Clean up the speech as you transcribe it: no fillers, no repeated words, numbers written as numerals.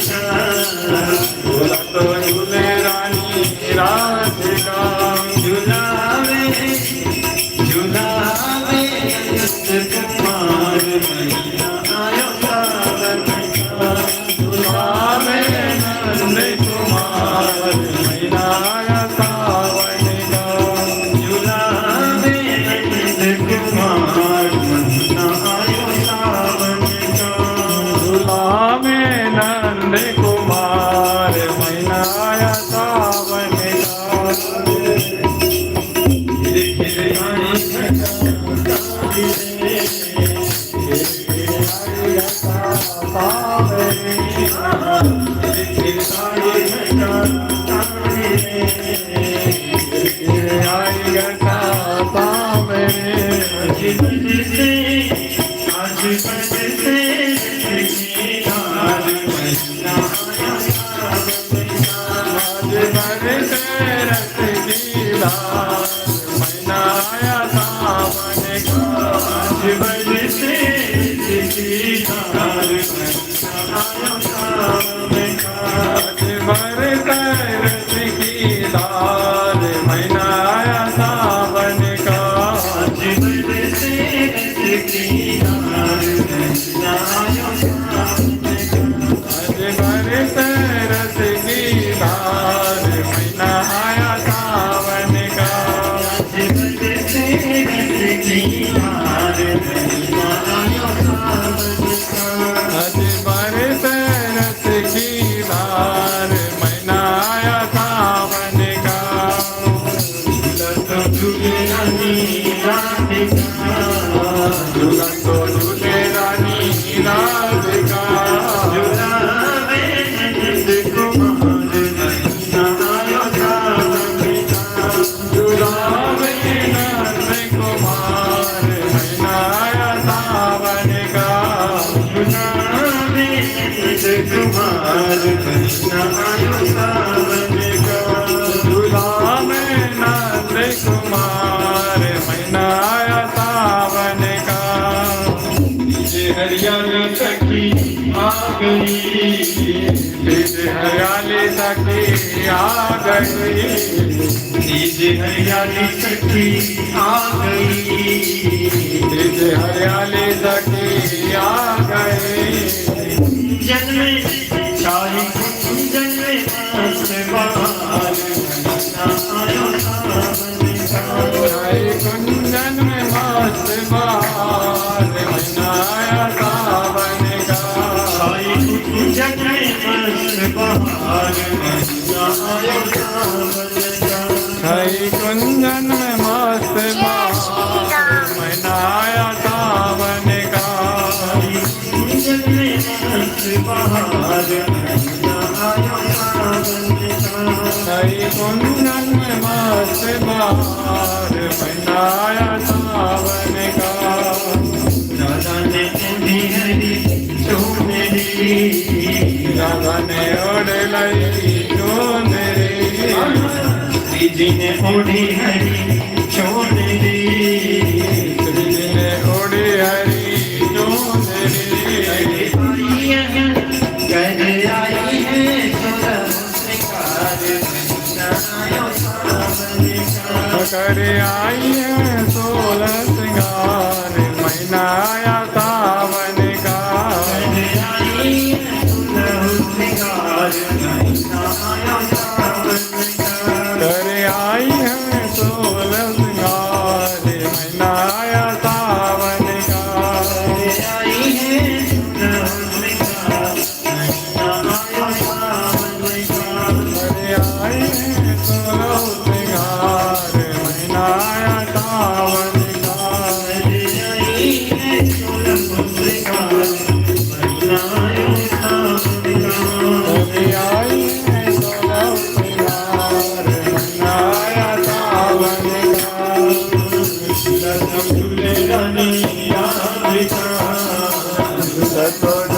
झूला तो झूले रानी राधिका झूलावे झूलावे कुमार मैया आयो सावन का झूलावे नंद कुमार मैया आया सावन का झूलावे नंद कुमार मैया आयो सावन का झूलावे नंद कुमार मैया आया सावन हरियाली सखी आ गई हरियाली सखी आ गई डीजे हरियाली सखी आ गई डीजे हरियाली सखी आ गई जन्मे शाही जन्मे कुंजन में मस्त बहार मैया आया सावन का कुंजन में मस्त बहार मैया आया सावन का कुंजन में मस्त बहार मैया आया सावन का कुंजन में मस्त बहार मैया आया सावन का कुंजन में मस्त बहार मैया आया सावन का राधा ने ओढ़ी हरी चोनरी राधा ने ओढ़ लाई चोनरी श्री जी ने ओढ़ी हरी चोनरी श्री जी ने ओढ़ी हरी चोनरी आई है कर आई है 16 श्रृंगार मैया आया सावन का कर आई है 16 श्रृंगार मैया आया सावन का तो